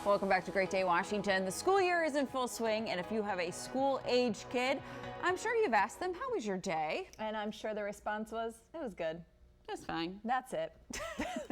Welcome back to Great Day Washington. The school year is in full swing, and if you have a school-age kid, I'm sure you've asked them, how was your day? And I'm sure the response was, it was good. That's fine. That's it.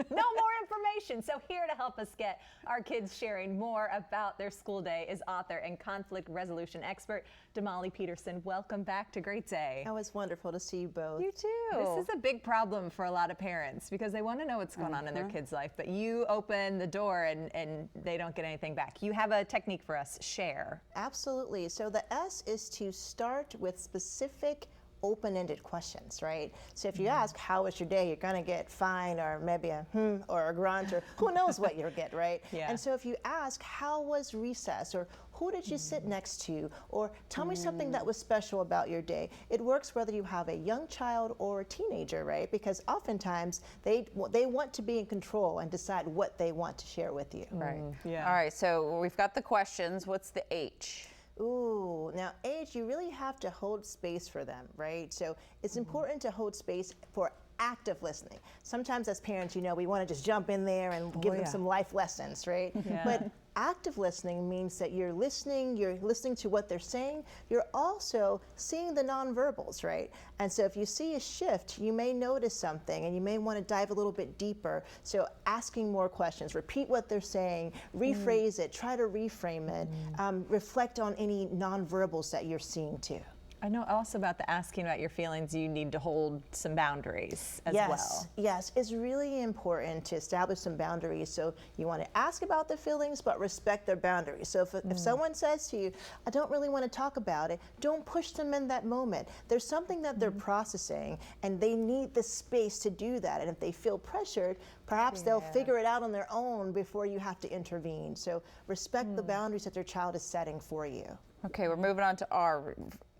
No more information. So here to help us get our kids sharing more about their school day is author and conflict resolution expert, Damali Peterman. Welcome back to Great Day. Oh, it's wonderful to see you both. You too. This is a big problem for a lot of parents because they want to know what's going on in their kids' life, but you open the door and they don't get anything back. You have a technique for us. Share. Absolutely. So the S is to start with specific open-ended questions, right? So if you ask, how was your day? You're going to get fine or maybe a or a grunt or who knows what you'll get, right? Yeah. And so if you ask, how was recess? Or who did you sit next to? Or tell me something that was special about your day. It works whether you have a young child or a teenager, right? Because oftentimes they want to be in control and decide what they want to share with you. Right. Yeah. All right, so we've got the questions. What's the H? Ooh, now age, you really have to hold space for them, right? So it's important to hold space for active listening. Sometimes as parents, you know, we want to just jump in there and give them some life lessons, right? Yeah. But active listening means that you're listening to what they're saying, you're also seeing the nonverbals, right? And so if you see a shift, you may notice something and you may want to dive a little bit deeper. So asking more questions, repeat what they're saying, rephrase it, try to reframe it, reflect on any nonverbals that you're seeing too. I know also about the asking about your feelings, you need to hold some boundaries as well. Yes, it's really important to establish some boundaries. So you want to ask about the feelings, but respect their boundaries. So if someone says to you, I don't really want to talk about it, don't push them in that moment. There's something that they're processing and they need the space to do that. And if they feel pressured, perhaps they'll figure it out on their own before you have to intervene. So respect the boundaries that their child is setting for you. Okay, we're moving on to R.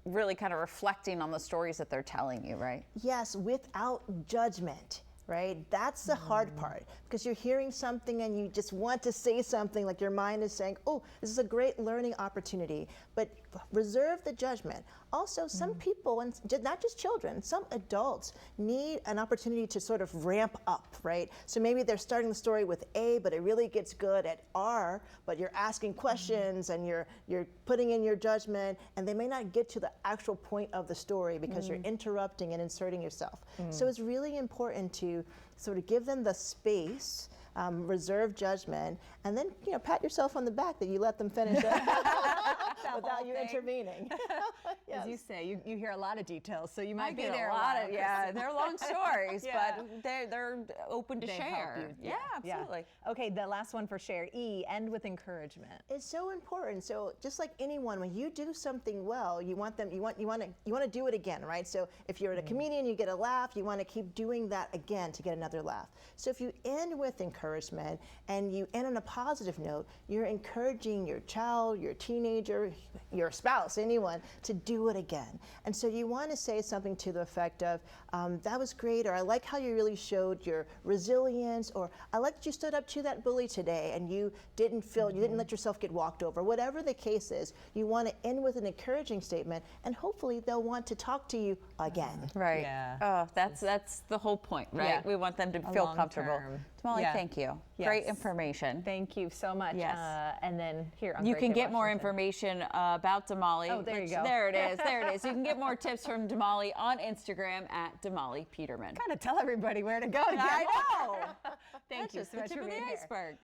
Really kind of reflecting on the stories that they're telling you, right? Yes, without judgment, right? That's the hard part because you're hearing something and you just want to say something, like your mind is saying, oh, this is a great learning opportunity, but reserve the judgment. Also, some people, and not just children, some adults need an opportunity to sort of ramp up, right? So maybe they're starting the story with A, but it really gets good at R, but you're asking questions and you're putting in your judgment, and they may not get to the actual point of the story because you're interrupting and inserting yourself. So it's really important to sort of give them the space, reserve judgment, and then pat yourself on the back that you let them finish it without you intervening. As you say, you hear a lot of details, so you might be get there a lot of they're long stories, but they're open to They share. help you. Yeah, absolutely. Okay, the last one for share, E, end with encouragement. It's so important. So just like anyone, when you do something well, you want to do it again, right? So if you're a comedian, you get a laugh, you want to keep doing that again to get another laugh. So if you end with encouragement and you end on a positive note, you're encouraging your child, your teenager, your spouse, anyone, to do it again. And so you want to say something to the effect of, that was great, or I like how you really showed your resilience, or I like that you stood up to that bully today and you didn't let yourself get walked over. Whatever the case is, you want to end with an encouraging statement, and hopefully they'll want to talk to you again. Right. Yeah. Oh, that's the whole point, right? Yeah. We want them to feel long comfortable. term. Damali, Yeah. thank you. Yes. Great information. Thank you so much. Yes. And then here on You Great can Day get more Washington. information about Damali. Oh, there you go. There it is. There it is. You can get more tips from Damali on Instagram at Damali Peterman. Kind of tell everybody where to go. I know. Thank you That's just so the much tip for of the being here. iceberg.